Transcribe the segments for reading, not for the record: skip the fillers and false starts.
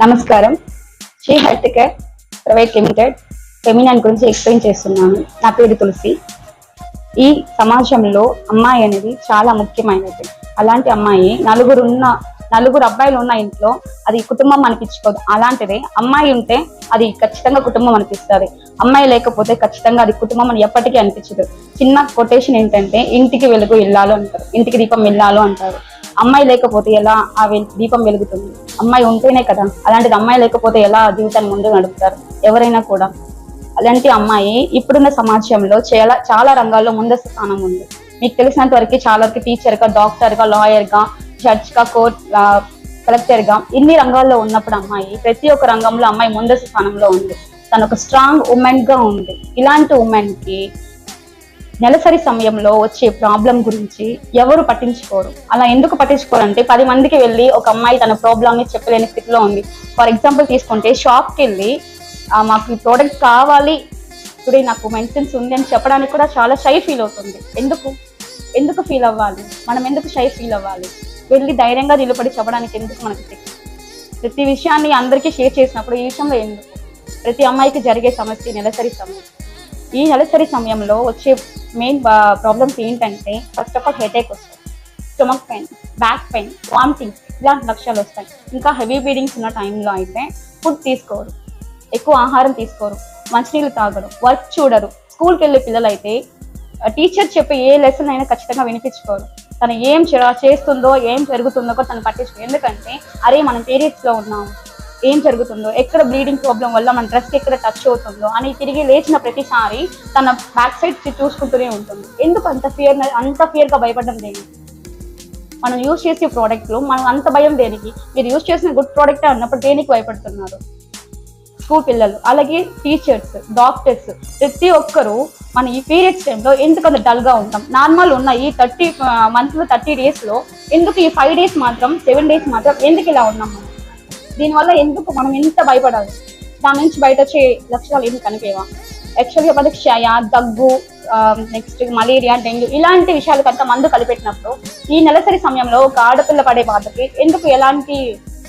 నమస్కారం. Shri health care private limited feminine గురించి explain చేస్తున్నాను. నా పేరు తులసి. ఈ సమాజంలో అమ్మాయి అనేది చాలా ముఖ్యమైనది. అలాంటి అమ్మాయి నలుగురు అబ్బాయిలు ఉన్న ఇంట్లో అది కుటుంబం అనిపించుకోదు. అలాంటిది అమ్మాయి ఉంటే అది ఖచ్చితంగా కుటుంబం అనిపిస్తుంది. అమ్మాయి లేకపోతే ఖచ్చితంగా అది కుటుంబం అని ఎప్పటికీ అనిపించదు. చిన్న కొటేషన్ ఏంటంటే, ఇంటికి వెలుగు ఇల్లాలు అంటారు, ఇంటికి దీపం ఇల్లాలు అంటారు. అమ్మాయి లేకపోతే ఎలా ఆ దీపం వెలుగుతుంది? అమ్మాయి ఉంటేనే కదా. అలాంటిది అమ్మాయి లేకపోతే ఎలా జీవితాన్ని ముందు నడుపుతారు ఎవరైనా కూడా. అలాంటి అమ్మాయి ఇప్పుడున్న సమాజంలో చాలా రంగాల్లో ముందస్తు స్థానం ఉంది. మీకు తెలిసినంత వరకు చాలా వరకు టీచర్ గా, డాక్టర్ గా, లాయర్ గా, జడ్జ్ గా, కోర్ట్ కలెక్టర్ గా ఇన్ని రంగాల్లో ఉన్నప్పుడు అమ్మాయి ప్రతి ఒక్క రంగంలో అమ్మాయి ముందస్తు స్థానంలో ఉంది. తను ఒక స్ట్రాంగ్ ఉమెన్ గా ఉంది. ఇలాంటి ఉమెన్ కి నెలసరి సమయంలో వచ్చే ప్రాబ్లం గురించి ఎవరు పట్టించుకోరు. అలా ఎందుకు పట్టించుకోరు అంటే, 10 మందికి వెళ్ళి ఒక అమ్మాయి తన ప్రాబ్లమ్ ని చెప్పలేని స్థితిలో ఉంది. ఫర్ ఎగ్జాంపుల్ తీసుకుంటే, షాప్ కి వెళ్ళి మాకు ఈ ప్రోడక్ట్ కావాలి, టుడే నాకు మెన్సెన్స్ ఉంది అని చెప్పడానికి కూడా చాలా షై ఫీల్ అవుతుంది. ఎందుకు ఫీల్ అవ్వాలి? మనం ఎందుకు షై ఫీల్ అవ్వాలి? వెళ్ళి ధైర్యంగా నిలబడి చెప్పడానికి ఎందుకు మనకి? ప్రతి విషయాన్ని అందరికీ షేర్ చేసినప్పుడు ఈ విషయంలో ఎందుకు? ప్రతి అమ్మాయికి జరిగే సమస్య నెలసరి సమయం. ఈ నెలసరి సమయంలో వచ్చే మెయిన్ ప్రాబ్లమ్స్ ఏంటంటే, ఫస్ట్ ఆఫ్ ఆల్ హెడేక్ వస్తాయి, stomach pain, back pain, vomiting, ఇలాంటి లక్షణాలు వస్తాయి. ఇంకా హెవీ బ్లీడింగ్స్ ఉన్న టైంలో అయితే ఫుడ్ తీసుకోరు, ఎక్కువ ఆహారం తీసుకోరు, మంచినీళ్ళు తాగరు, వర్క్ చూడరు. స్కూల్కి వెళ్ళే పిల్లలు అయితే టీచర్ చెప్పే ఏ లెసన్ అయినా ఖచ్చితంగా వినిపించుకోరు. తను ఏం చేస్తుందో, ఏం జరుగుతుందో కూడా తను పట్టించుకోరు. ఎందుకంటే, అరే మనం పీరియడ్స్ లో ఉన్నాము, ఏం జరుగుతుందో, ఎక్కడ బ్లీడింగ్ ప్రాబ్లం వల్ల మన డ్రెస్ ఎక్కడ టచ్ అవుతుందో అని తిరిగి లేచిన ప్రతిసారి తన బ్యాక్ సైడ్ చూసుకుంటూనే ఉంటుంది. ఎందుకు అంత ఫియర్ గా భయపడడం దేనికి? మనం యూజ్ చేసే ప్రోడక్ట్లు మనం అంత భయం దేనికి? మీరు యూజ్ చేసిన గుడ్ ప్రోడక్ట్ అన్నప్పుడు దేనికి భయపడుతున్నారు? స్కూల్ పిల్లలు, అలాగే టీచర్స్, డాక్టర్స్, ప్రతి ఒక్కరు మన ఈ పీరియడ్స్ టైంలో ఎందుకు అంత డల్ గా ఉంటాం? నార్మల్ ఉన్న ఈ 30 months లో 30 days లో ఎందుకు ఈ 5 days మాత్రం, 7 days మాత్రం ఎందుకు ఇలా ఉన్నాం? మనం దీనివల్ల ఎందుకు మనం ఎంత భయపడాలి? దాని నుంచి బయట వచ్చే లక్షణాలు ఏమి కనిపేవా? యాక్చువల్గా క్షయ, దగ్గు, నెక్స్ట్ మలేరియా, డెంగ్యూ ఇలాంటి విషయాలకు అంత మందు కలిపెట్టినప్పుడు ఈ నెలసరి సమయంలో ఒక ఆడపిల్ల పడే బాధకి ఎందుకు ఎలాంటి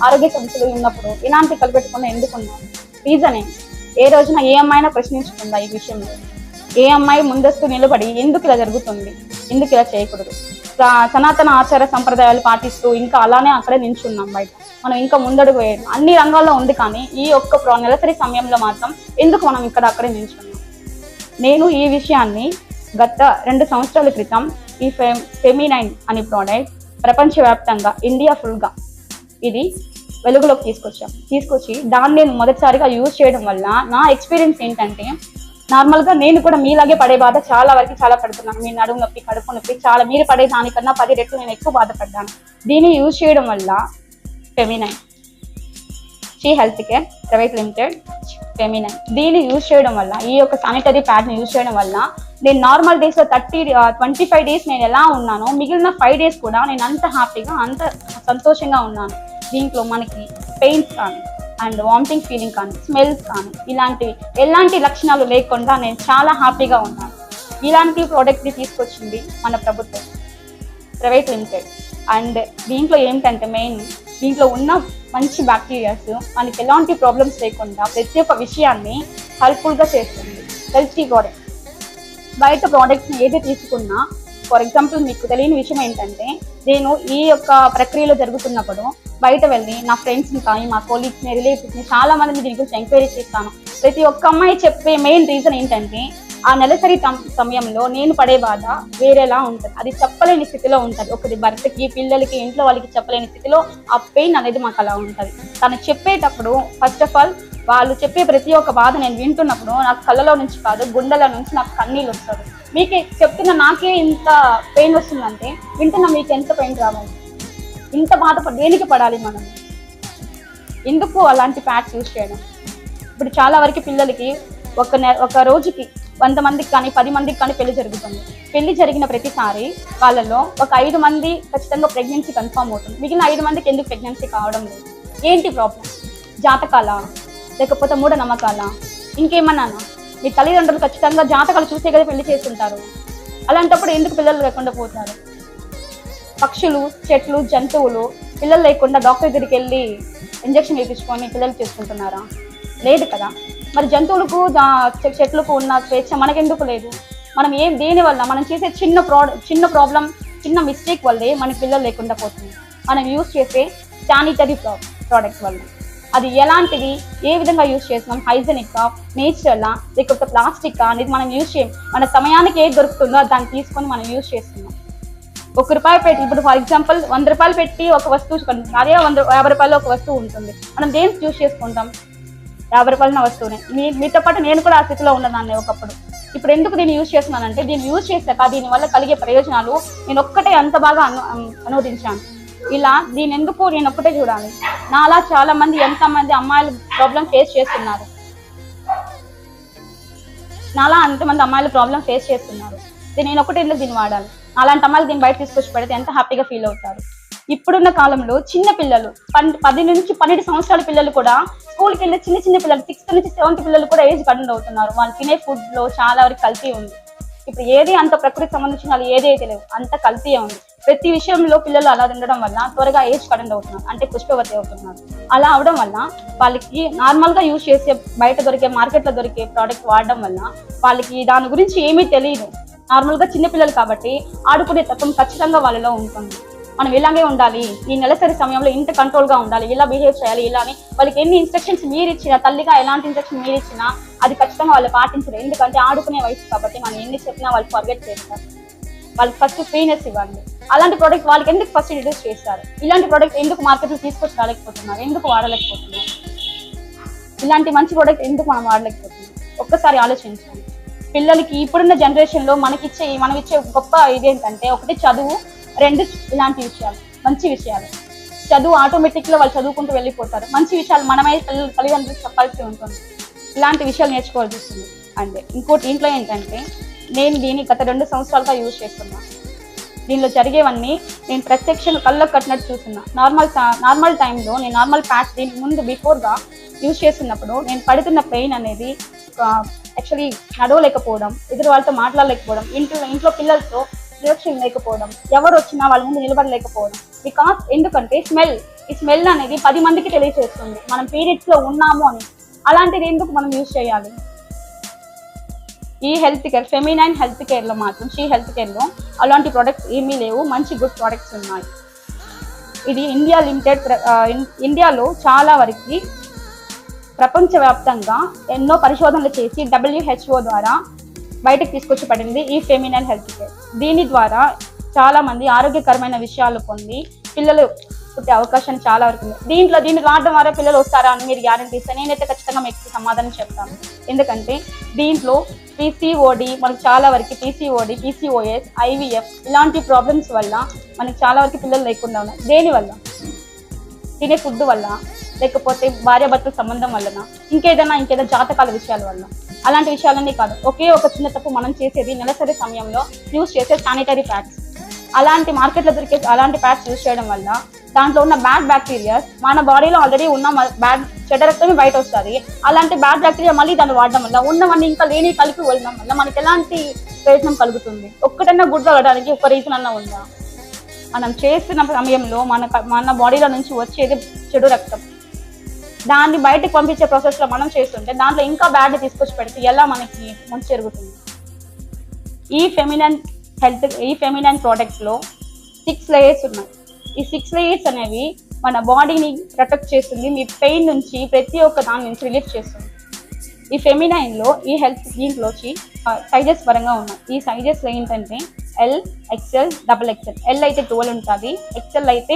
ఆరోగ్య సమస్యలు ఉన్నప్పుడు ఇలాంటి కలిపెట్టకుండా ఎందుకున్నారు? రీజన్ ఏంటి? ఏ రోజున ఏ అమ్మాయినా ప్రశ్నించుకుందా ఈ విషయంలో? ఏ అమ్మాయి ముందస్తు నిలబడి ఎందుకు ఇలా జరుగుతుంది, ఎందుకు ఇలా చేయకూడదు? సనాతన ఆచార సంప్రదాయాలు పాటిస్తూ ఇంకా అలానే అక్కడే నిల్చున్నాం. బయట మనం ఇంకా ముందడుగు వేయడం అన్ని రంగాల్లో ఉంది, కానీ ఈ ఒక్క నెలసరి సమయంలో మాత్రం ఎందుకు మనం అక్కడే నిల్చున్నాం? నేను ఈ విషయాన్ని గత 2 సంవత్సరాల క్రితం ఈ ఫెమినైన్ అనే ప్రోడక్ట్ ప్రపంచవ్యాప్తంగా, ఇండియా ఫుల్గా ఇది వెలుగులోకి తీసుకొచ్చి దాన్ని నేను మొదటిసారిగా యూజ్ చేయడం వల్ల నా ఎక్స్పీరియన్స్ ఏంటంటే, నార్మల్గా నేను కూడా మీలాగే పడే బాధ చాలా పడుతున్నాను. మీ నడుము నొప్పి, కడుపు నొప్పి చాలా మీరు పడే దానికన్నా 10 రెట్లు నేను ఎక్కువ బాధపడ్డాను. దీన్ని యూజ్ చేయడం వల్ల feminine, Shri health care private limited feminine, దీన్ని యూజ్ చేయడం వల్ల, ఈ యొక్క శానిటరీ ప్యాడ్ని యూజ్ చేయడం వల్ల నేను నార్మల్ డేస్లో 25 days నేను ఎలా ఉన్నానో మిగిలిన 5 days కూడా నేను అంత హ్యాపీగా, అంత సంతోషంగా ఉన్నాను. దీంట్లో మనకి పెయిన్స్ కానీ అండ్ వామిటింగ్ ఫీలింగ్ కానీ, స్మెల్స్ కానీ ఎలాంటి లక్షణాలు లేకుండా నేను చాలా హ్యాపీగా ఉన్నాను. ఇలాంటి ప్రోడక్ట్ని తీసుకొచ్చింది మన ప్రభుత్వం, ప్రైవేట్ లిమిటెడ్. అండ్ దీంట్లో ఏంటంటే మెయిన్, దీంట్లో ఉన్న మంచి బ్యాక్టీరియాస్ మనకి ఎలాంటి ప్రాబ్లమ్స్ లేకుండా ప్రతి ఒక్క విషయాన్ని హెల్ప్ఫుల్గా చేస్తుంది. Healthy product. బయట ప్రోడక్ట్స్ని ఏది తీసుకున్నా, ఫర్ ఎగ్జాంపుల్ మీకు తెలియని విషయం ఏంటంటే, నేను ఈ యొక్క ప్రక్రియలో జరుగుతున్నప్పుడు బయట వెళ్ళి నా ఫ్రెండ్స్ని కానీ, మా కొలీగ్స్ని, రిలేటివ్స్ని చాలా మందిని దీని గురించి ఎంక్వైరీ చేస్తాను. ప్రతి ఒక్క అమ్మాయి చెప్పే మెయిన్ రీజన్ ఏంటంటే, ఆ నెలసరి సమయంలో నేను పడే బాధ వేరేలా ఉంటుంది, అది చెప్పలేని స్థితిలో ఉంటుంది. ఒకటి భర్తకి, పిల్లలకి, ఇంట్లో వాళ్ళకి చెప్పలేని స్థితిలో ఆ పెయిన్ అనేది మాకు అలా ఉంటుంది. తను చెప్పేటప్పుడు ఫస్ట్ ఆఫ్ ఆల్ వాళ్ళు చెప్పే ప్రతి ఒక్క బాధ నేను వింటున్నప్పుడు నాకు కళ్ళలో నుంచి కాదు, గుండెల నుంచి నాకు కన్నీళ్ళు వస్తుంది. మీకే చెప్తున్న నాకే ఇంత పెయిన్ వస్తుందంటే వింటున్న మీకు ఎంత పెయిన్ రావాలి? ఇంత దేనికి పడాలి మనం? ఎందుకు అలాంటి ప్యాడ్స్ యూజ్ చేయడం? ఇప్పుడు చాలా వరకు పిల్లలకి ఒక రోజుకి 100 మందికి కానీ, 10 మందికి కానీ పెళ్లి జరుగుతుంది. పెళ్లి జరిగిన ప్రతిసారి వాళ్ళలో ఒక 5 మంది ఖచ్చితంగా ప్రెగ్నెన్సీ కన్ఫర్మ్ అవుతుంది. మిగిలిన 5 మందికి ఎందుకు ప్రెగ్నెన్సీ కావడం లేదు? ఏంటి ప్రాబ్లం? జాతకాలా, లేకపోతే మూఢనమ్మకాలా, ఇంకేమన్నా? మీ తల్లిదండ్రులు ఖచ్చితంగా జాతకాలు చూసే కదా పెళ్లి చేస్తుంటారు. అలాంటప్పుడు ఎందుకు పిల్లలు లేకుండా పోతారు? పక్షులు, చెట్లు, జంతువులు పిల్లలు లేకుండా డాక్టర్ దగ్గరికి వెళ్ళి ఇంజెక్షన్ వేయించుకొని పిల్లలు చేసుకుంటున్నారా? లేదు కదా. మరి జంతువులకు చెట్లకు ఉన్న స్వేచ్ఛ మనకెందుకు లేదు? మనం దేని వల్ల మనం చేసే చిన్న ప్రాబ్లం, చిన్న మిస్టేక్ వల్లే మన పిల్లలు లేకుండా పోతుంది. మనం యూజ్ చేసే శానిటరీ ప్రోడక్ట్స్ వల్ల. అది ఎలాంటిది, ఏ విధంగా యూజ్ చేస్తున్నాం, హైజెనిక్గా, నేచురల్లా, లేకపోతే ప్లాస్టిక్గా అనేది మనం యూజ్ చేయం. మన సమయానికి ఏది దొరుకుతుందో దాన్ని తీసుకొని మనం యూజ్ చేస్తున్నాం. ₹1 పెట్టి, ఇప్పుడు ఫర్ ఎగ్జాంపుల్ ₹100 పెట్టి ఒక వస్తువు కొంటాం, అదే ₹50 ఒక వస్తువు ఉంటుంది. మనం దేనికి యూజ్ చేసుకుంటాం? ₹50 వస్తువునే. మీతో పాటు నేను కూడా ఆ స్థితిలో ఉన్నదాన్ని ఒకప్పుడు. ఇప్పుడు ఎందుకు దీన్ని యూజ్ చేస్తున్నానంటే, దీన్ని యూజ్ చేశాక దీనివల్ల కలిగే ప్రయోజనాలు నేను ఒక్కటే అంత బాగా అనువదించాను. ఇలా నేను ఒక్కటే చూడాలి. నాలా చాలా మంది, ఎంతమంది అమ్మాయిలు ప్రాబ్లం ఫేస్ చేస్తున్నారు, నేను ఒక్కటే ఎందుకు దీన్ని వాడాలి? అలాంటి అమ్మాయిలు దీన్ని బయట తీసుకొచ్చి పెడితే ఎంత హ్యాపీగా ఫీల్ అవుతారు. ఇప్పుడున్న కాలంలో చిన్న పిల్లలు, 10 నుంచి 12 సంవత్సరాల పిల్లలు కూడా స్కూల్కి వెళ్ళే చిన్న పిల్లలు, 6th నుంచి 7th పిల్లలు కూడా ఏజ్ అటెండ్ అవుతున్నారు. వాళ్ళు తినే ఫుడ్ లో చాలా వరకు కల్తీ ఉంది. ఇప్పుడు ఏది అంత ప్రకృతికి సంబంధించిన వాళ్ళు ఏదైతే లేవు, అంత కల్తీయే ఉంది. ప్రతి విషయంలో పిల్లలు అలా ఉండడం వల్ల త్వరగా ఏజ్ అటెండ్ అవుతున్నారు, అంటే పుష్పవతి అవుతున్నారు. అలా అవడం వల్ల వాళ్ళకి నార్మల్ గా యూజ్ చేసే బయట దొరికే, మార్కెట్ లో దొరికే ప్రోడక్ట్ వాడడం వల్ల వాళ్ళకి దాని గురించి ఏమీ తెలియదు. నార్మల్ గా చిన్న పిల్లలు కాబట్టి ఆడుకునే తత్వం ఖచ్చితంగా వాళ్ళలో ఉంటుంది. మనం ఇలాగే ఉండాలి, ఈ నెలసరి సమయంలో ఇంత కంట్రోల్ గా ఉండాలి, ఇలా బిహేవ్ చేయాలి, ఇలా అని వాళ్ళకి ఎన్ని ఇన్స్ట్రక్షన్స్ మీరు ఇచ్చినా, తల్లిగా ఎలాంటి ఇన్స్ట్రక్షన్ మీరు ఇచ్చినా అది ఖచ్చితంగా వాళ్ళు పాటించరు. ఎందుకంటే ఆడుకునే వయసు కాబట్టి మనం ఎన్ని చెప్పినా వాళ్ళు ఫర్గెట్ చేస్తారు. వాళ్ళకి ఫస్ట్ ఫ్రీనెస్ ఇవ్వండి. అలాంటి ప్రోడక్ట్ వాళ్ళకి ఎందుకు ఫస్ట్ ఇంట్రడ్యూస్ చేస్తారు? ఇలాంటి ప్రోడక్ట్ ఎందుకు మార్కెట్లో తీసుకొచ్చి రాలేకపోతున్నారు? ఎందుకు వాడలేకపోతున్నారు? ఇలాంటి మంచి ప్రోడక్ట్ ఎందుకు మనం వాడలేకపోతున్నాం? ఒక్కసారి ఆలోచించండి. పిల్లలకి ఇప్పుడున్న జనరేషన్ లో మనం ఇచ్చే గొప్ప ఇదేంటంటే, ఒకటి చదువు, 2 ఇలాంటి విషయాలు, మంచి విషయాలు. చదువు ఆటోమేటిక్ గా వాళ్ళు చదువుకుంటూ వెళ్ళిపోతారు. మంచి విషయాలు మనమే తల్లిదండ్రులకు చెప్పాల్సి ఉంటుంది. ఇలాంటి విషయాలు నేర్చుకోవాల్సి వస్తుంది. అంటే ఇంకోటి ఇంట్లో ఏంటంటే, నేను దీన్ని గత 2 సంవత్సరాలుగా యూజ్ చేస్తున్నా. దీనిలో జరిగేవన్నీ నేను ప్రత్యక్షంగా కళ్ళకు కట్టినట్టు చూస్తున్నా. నార్మల్ టైంలో నేను నార్మల్ ప్యాచ్ దీనికి ముందు బిఫోర్గా యూజ్ చేస్తున్నప్పుడు నేను పడుతున్న పెయిన్ అనేది యాక్చువల్లీ నడవలేకపోవడం, ఎదురు వాళ్ళతో మాట్లాడలేకపోవడం, ఇంట్లో పిల్లలతో రియాక్షన్ లేకపోవడం, ఎవరు వచ్చినా వాళ్ళ ముందు నిలబడలేకపోవడం. బికాస్ ఎందుకంటే ఈ స్మెల్ అనేది 10 మందికి తెలియజేస్తుంది మనం పీరియడ్స్ లో ఉన్నాము అని. అలాంటిది ఎందుకు మనం యూజ్ చేయాలి? ఈ health care, feminine health care లో మాత్రం, షీ హెల్త్ కేర్ లో అలాంటి ప్రొడక్ట్స్ ఏమీ లేవు. మంచి గుడ్ ప్రొడక్ట్స్ ఉన్నాయి. ఇది ఇండియాలో చాలా వరకు ప్రపంచవ్యాప్తంగా ఎన్నో పరిశోధనలు చేసి WHO ద్వారా బయటకు తీసుకొచ్చి పడింది ఈ ఫెమినైన్ హెల్త్ కేర్. దీని ద్వారా చాలా మంది ఆరోగ్యకరమైన విషయాలు పొంది పిల్లలు పుట్టే అవకాశం చాలా వరకు ఉంది. దీన్ని వాడడం ద్వారా పిల్లలు వస్తారా అని మీరు గ్యారంటీ ఇస్తే నేనైతే ఖచ్చితంగా మీకు సమాధానం చెప్తాను. ఎందుకంటే దీంట్లో PCOD, మనకు చాలా వరకు PCOD, PCOS, IVF ఇలాంటి ప్రాబ్లమ్స్ వల్ల మనకు చాలా వరకు పిల్లలు లేకుండా ఉన్నాయి. దేనివల్ల? తినే ఫుడ్ వల్ల, లేకపోతే భార్యాభర్తల సంబంధం వలన, ఇంకేదైనా జాతకాల విషయాల వల్ల. అలాంటి విషయాలన్నీ కాదు. ఒకే ఒక చిన్న తప్పు మనం చేసేది, నెలసరి సమయంలో యూజ్ చేసే శానిటరీ ప్యాడ్స్. అలాంటి మార్కెట్లో దొరికే అలాంటి ప్యాడ్స్ యూజ్ చేయడం వల్ల దాంట్లో ఉన్న బ్యాడ్ బ్యాక్టీరియాస్ మన బాడీలో ఆల్రెడీ ఉన్న చెడ్డ రక్తమే బయట వస్తుంది. అలాంటి బ్యాడ్ బ్యాక్టీరియా మళ్ళీ దాన్ని వాడడం వల్ల ఉన్నవన్నీ ఇంకా లేని కలిపి వెళ్ళడం వల్ల మనకి ఎలాంటి ప్రయత్నం కలుగుతుంది? ఒక్కటన్నా గుడ్ అవ్వడానికి ఒక రీజన్ అన్నా ఉందా? మనం చేస్తున్న సమయంలో మన బాడీలో నుంచి వచ్చేది చెడు రక్తం. దాన్ని బయటకు పంపించే ప్రాసెస్ లో మనం చేస్తుంటే దాంట్లో ఇంకా బ్యాడ్ తీసుకొచ్చి పెడితే ఎలా మనకి మంచి జరుగుతుంది? ఈ ఫెమినైన్ ప్రోడక్ట్స్ లో 6 లేయర్స్ ఉన్నాయి. ఈ 6 లేయర్స్ అనేవి మన బాడీని ప్రొటెక్ట్ చేస్తుంది, మీ పెయిన్ నుంచి ప్రతి ఒక్క దాని నుంచి రిలీఫ్ చేస్తుంది. ఈ ఫెమినైన్ లో దీంట్లోకి సైజెస్ పరంగా ఉన్నాయి. ఈ సైజెస్ ఏంటంటే L, XL, XXL. L అయితే 12 ఉంటుంది, XL అయితే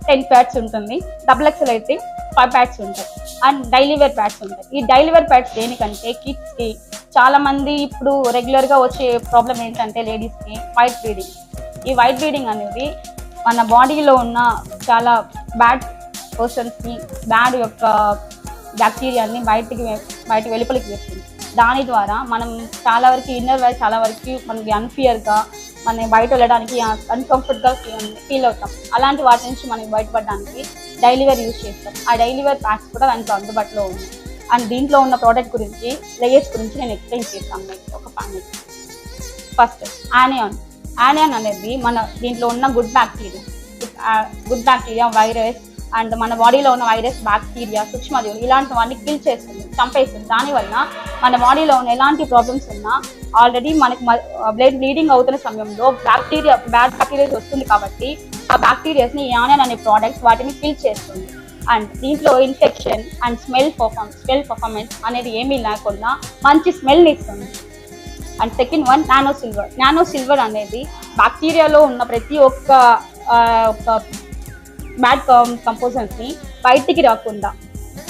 10 ప్యాడ్స్ ఉంటుంది, XXL అయితే 5 ప్యాడ్స్ ఉంటాయి. అండ్ డైలీ వేర్ ప్యాడ్స్ ఉంటాయి. ఈ డైలీ వేర్ ప్యాడ్స్ దేనికంటే కిడ్స్ కి, చాలా మంది ఇప్పుడు రెగ్యులర్ గా వచ్చే ప్రాబ్లం ఏంటంటే లేడీస్ కి వైట్ బ్లీడింగ్. ఈ వైట్ బ్లీడింగ్ అనేది మన బాడీలో ఉన్న చాలా బ్యాడ్ పర్సన్స్ ని, బ్యాడ్ యొక్క బ్యాక్టీరియాని బయటికి వెలుపలికి వేస్తుంది. దాని ద్వారా మనం చాలా వరకు ఇన్నర్ వైర్ చాలా వరకు మనకి అన్ఫియర్గా, మనం బయట వెళ్ళడానికి అన్కంఫర్ట్గా ఫీల్ అవుతాం. అలాంటి వాటి నుంచి మనకి బయటపడడానికి డైలీ వేర్ యూజ్ చేస్తాం. ఆ డైలీ వేర్ ప్యాక్స్ కూడా దాంట్లో అందుబాటులో ఉంది. అండ్ దీంట్లో ఉన్న ప్రోడక్ట్ గురించి, లేయర్స్ గురించి నేను ఎక్స్ప్లెయిన్ చేస్తాను మీకు ఒక 5 minutes. ఫస్ట్ యానియాన్ అనేది దీంట్లో ఉన్న గుడ్ బ్యాక్టీరియా, వైరస్, అండ్ మన బాడీలో ఉన్న వైరస్, బ్యాక్టీరియా, సూక్ష్మజీవులు ఇలాంటివన్నీ కిల్ చేస్తుంది, చంపేస్తుంది. దానివల్ల మన బాడీలో ఉన్న ఎలాంటి ప్రాబ్లమ్స్ ఉన్నా ఆల్రెడీ మనకి బ్లీడింగ్ అవుతున్న సమయంలో బ్యాడ్ బ్యాక్టీరియాస్ వస్తుంది కాబట్టి ఆ బ్యాక్టీరియాస్ ని యానన్ అనే ప్రోడక్ట్స్ వాటిని కిల్ చేస్తుంది. అండ్ దీంట్లో ఇన్ఫెక్షన్ అండ్ స్మెల్ పర్ఫార్మెన్స్ అనేది ఏమీ లేకుండా మంచి స్మెల్ ఇస్తుంది. And second one nano silver అనేది బ్యాక్టీరియాలో ఉన్న ప్రతి ఒక్క బ్యాడ్ కంపోజెంట్స్ ని బయటికి రాకుండా,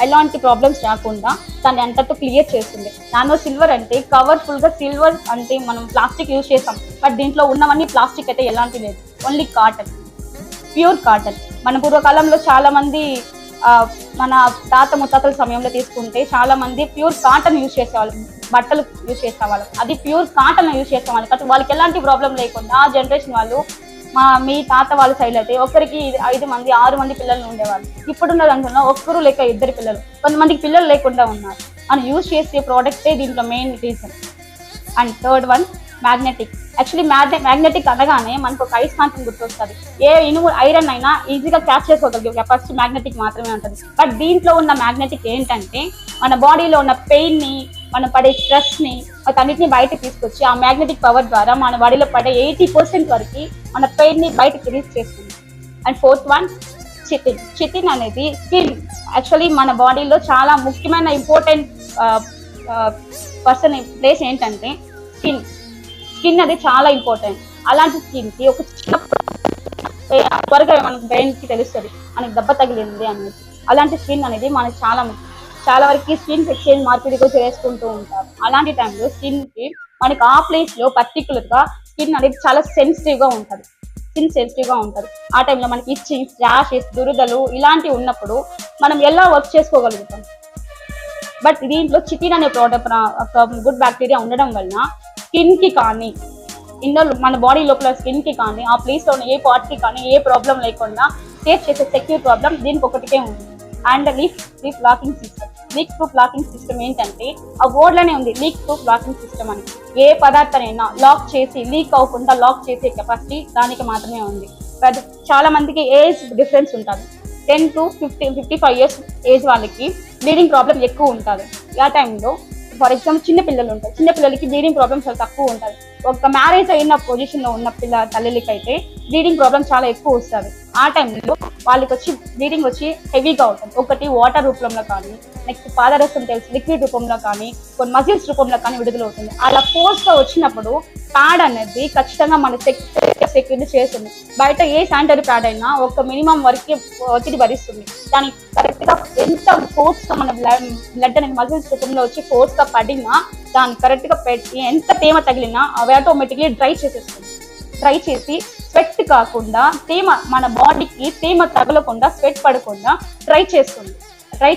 ఎలాంటి ప్రాబ్లమ్స్ రాకుండా దాన్ని అంతతో క్లియర్ చేస్తుంది. నానో సిల్వర్ అంటే కవర్ఫుల్ గా సిల్వర్ అంటే మనం ప్లాస్టిక్ యూజ్ చేస్తాం, బట్ దీంట్లో ఉన్నవన్నీ ప్లాస్టిక్ అయితే ఎలాంటి లేదు, ఓన్లీ కాటన్, ప్యూర్ కాటన్. మన పూర్వకాలంలో చాలా మంది మన తాత ముత్తాతల సమయంలో తీసుకుంటే చాలా మంది ప్యూర్ కాటన్ యూజ్ చేసేవాళ్ళు, బట్టలు యూజ్ చేసేవాళ్ళు. అది ప్యూర్ కాటన్ యూజ్ చేసేవాళ్ళు కాబట్టి వాళ్ళకి ఎలాంటి ప్రాబ్లం లేకుండా ఆ జనరేషన్ వాళ్ళు, మీ తాత వాళ్ళ సైడ్ అయితే ఒకరికి 5 మంది 6 మంది పిల్లలు ఉండేవాళ్ళు. ఇప్పుడున్న దాంట్లో ఒక్కరు లేక 2 పిల్లలు, కొంతమందికి పిల్లలు లేకుండా ఉన్నారు. అని యూజ్ చేసే ప్రోడక్టే దీంట్లో main reason. And third one magnetic. Actually magnetic అనగానే మనకు ఒక అయస్కాంతం గుర్తొస్తుంది. ఏ ఇనుము ఐరన్ అయినా ఈజీగా క్యాచ్ చేసుకోగలిగే కెపాసిటీ మ్యాగ్నెటిక్ మాత్రమే ఉంటుంది. బట్ దీంట్లో ఉన్న మ్యాగ్నెటిక్ ఏంటంటే మన బాడీలో ఉన్న పెయిన్ ని, మనం పడే స్ట్రెస్ ని, వాటన్నిటిని బయటకు తీసుకొచ్చి ఆ మ్యాగ్నెటిక్ పవర్ ద్వారా మన బాడీలో పడే 80% వరకు మన పెయిన్ ని బయటకు రిలీజ్ చేస్తుంది. అండ్ ఫోర్త్ వన్ చిటిన్ అనేది స్కిన్. యాక్చువల్లీ మన బాడీలో చాలా ముఖ్యమైన ఇంపార్టెంట్ ప్లేస్ ఏంటంటే స్కిన్ అది చాలా ఇంపార్టెంట్. అలాంటి స్కిన్ కి ఒక చిన్న త్వరగా మనకి బ్రెయిన్ కి తెలుస్తుంది మనకి దెబ్బ తగిలింది అనేది. అలాంటి స్కిన్ అనేది మనకి చాలా వరకు స్కిన్ ఎక్స్చేంజ్ మార్పిడి కూడా చేసుకుంటూ ఉంటారు. అలాంటి టైంలో స్కిన్ కి మనకి ఆ ప్లేస్ లో పర్టికులర్ గా స్కిన్ అనేది చాలా సెన్సిటివ్ గా ఉంటుంది. ఆ టైంలో మనకి ఇచ్చింగ్స్, ర్యాషెస్, దురదలు ఇలాంటివి ఉన్నప్పుడు మనం ఎలా వర్క్ చేసుకోగలుగుతాం. బట్ దీంట్లో చిటిన్ అనే ప్రోడక్ట్ ఒక గుడ్ బ్యాక్టీరియా ఉండడం వలన స్కిన్ కి కానీ మన బాడీ లోపల స్కిన్ కి కానీ ఆ ప్లేస్ లో ఉన్న ఏ పార్ట్ కి కానీ ఏ ప్రాబ్లం లేకుండా సేఫ్ చేసే సెక్యూర్ ప్రాబ్లం దీనికి ఒకటికే ఉంది. And leak proof locking system ఏంటంటే ఆ వర్డ్ లోనే ఉంది, లీక్ ప్రూఫ్ లాకింగ్ సిస్టమ్ అని. ఏ పదార్థానైనా లాక్ చేసి లీక్ అవ్వకుండా లాక్ చేసే కెపాసిటీ దానికి మాత్రమే ఉంది. చాలా మందికి ఏజ్ డిఫరెన్స్ ఉంటుంది. 10 to 55 years ఏజ్ వాళ్ళకి బ్లీడింగ్ ప్రాబ్లం ఎక్కువ ఉంటుంది. ఆ టైంలో ఫర్ ఎగ్జాంపుల్ చిన్న పిల్లలకి బ్లీడింగ్ ప్రాబ్లమ్ చాలా తక్కువ ఉంటుంది. ఒక మ్యారేజ్ అయిన పొజిషన్ లో ఉన్న తల్లికి అయితే బ్లీడింగ్ ప్రాబ్లమ్ చాలా ఎక్కువ వస్తుంది. ఆ టైంలో వాళ్ళకి బ్లీడింగ్ వచ్చి హెవీగా అవుతుంది. ఒకటి వాటర్ రూపంలో కానీ, నెక్స్ట్ పాదరసం తెలుసు లిక్విడ్ రూపంలో కానీ, కొన్ని మజిల్స్ రూపంలో కానీ విడుదలవుతుంది. అలా ఫోర్స్ గా వచ్చినప్పుడు ప్యాడ్ అనేది ఖచ్చితంగా మన సెక్యూరిటీ చేస్తుంది. బయట ఏ శానిటరీ ప్యాడ్ అయినా ఒక మినిమం వరకు ఒత్తిడి భరిస్తుంది. దానికి కరెక్ట్ గా ఎంత ఫోర్స్ గా మన బ్లడ్ అనేది మజిల్స్ రూపంలో వచ్చి ఫోర్స్ గా పడినా దాన్ని కరెక్ట్ గా పెట్టి ఎంత తేమ తగిలినా అవి ఆటోమేటిక్లీ డ్రై చేసి స్వెట్ కాకుండా మన బాడీకి తేమ తగలకుండా స్వెట్ పడకుండా డ్రై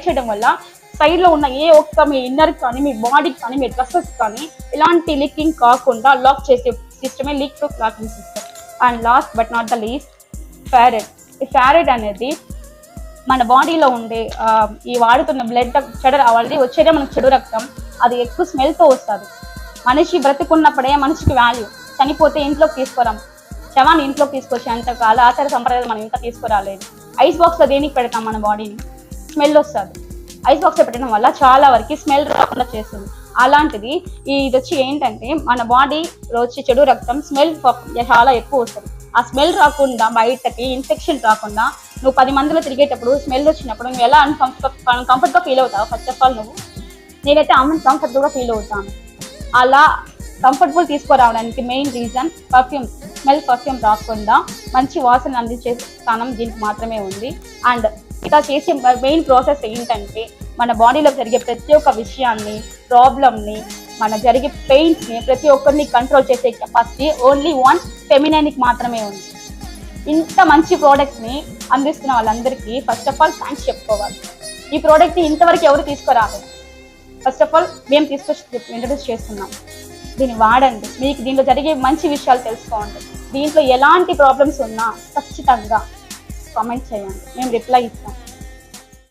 చేయడం వల్ల సైడ్ లో ఉన్న ఏ ఒక్క మీ ఇన్నర్ కానీ, మీ బాడీకి కానీ, మీ డ్రెస్సెస్ కానీ ఇలాంటి లీకింగ్ కాకుండా లాక్ చేసే సిస్టమే leak proof locking system. And last but not the least ఫారెడ్. ఈ ఫారెడ్ అనేది మన బాడీలో ఉండే ఈ వాడుతున్న బ్లడ్ వాళ్ళది వచ్చేదే మనకు చెడు రక్తం. అది ఎక్కువ స్మెల్తో వస్తుంది. మనిషి బ్రతికున్నప్పుడే మనిషికి వాల్యూ, చనిపోతే ఇంట్లోకి తీసుకురాం. శవాన్ని ఇంట్లోకి తీసుకొచ్చి అంతకాల ఆచార సంప్రదాయాలు మనం ఇంట్లో తీసుకురాలేదు. ఐస్ బాక్స్ లో దేనికి పెడతాం? మన బాడీని స్మెల్ వస్తుంది. ఐస్ బాక్స్ లో పెట్టడం వల్ల చాలా వరకు స్మెల్ రాకుండా చేస్తుంది. అలాంటిది ఇది వచ్చి ఏంటంటే మన బాడీలో వచ్చి చెడు రక్తం స్మెల్ చాలా ఎక్కువ వస్తుంది. ఆ స్మెల్ రాకుండా బయటకి ఇన్ఫెక్షన్ రాకుండా నువ్వు 10 మందిలో తిరిగేటప్పుడు స్మెల్ వచ్చినప్పుడు నువ్వు ఎలా కంఫర్ట్గా ఫీల్ అవుతావు? ఫస్ట్ ఆఫ్ ఆల్ నేనైతే అన్కంఫర్టబుల్గా ఫీల్ అవుతాను. అలా కంఫర్టబుల్ తీసుకురావడానికి మెయిన్ రీజన్ పర్ఫ్యూమ్ రాకుండా మంచి వాసన అందించే స్థానం దీనికి మాత్రమే ఉంది. అండ్ ఇలా చేసే మెయిన్ ప్రాసెస్ ఏంటంటే మన బాడీలో జరిగే ప్రతి ఒక్క విషయాన్ని, ప్రాబ్లమ్ని, మన జరిగే పెయిన్స్ని ప్రతి ఒక్కరిని కంట్రోల్ చేసే కెపాసిటీ ఓన్లీ వన్ ఫెమినైన్కి మాత్రమే ఉంది. ఇంత మంచి ప్రోడక్ట్ని అందిస్తున్న వాళ్ళందరికీ ఫస్ట్ ఆఫ్ ఆల్ థ్యాంక్స్ చెప్పుకోవాలి. ఈ ప్రోడక్ట్ని ఇంతవరకు ఎవరు తీసుకురాలేదు. ఫస్ట్ ఆఫ్ ఆల్ మేము ఇంట్రడ్యూస్ చేస్తున్నాం. దీన్ని వాడండి. మీకు దీంట్లో జరిగే మంచి విషయాలు తెలుసుకోండి. దీంట్లో ఎలాంటి ప్రాబ్లమ్స్ ఉన్నా ఖచ్చితంగా కామెంట్ చేయండి, మేము రిప్లై ఇస్తాం.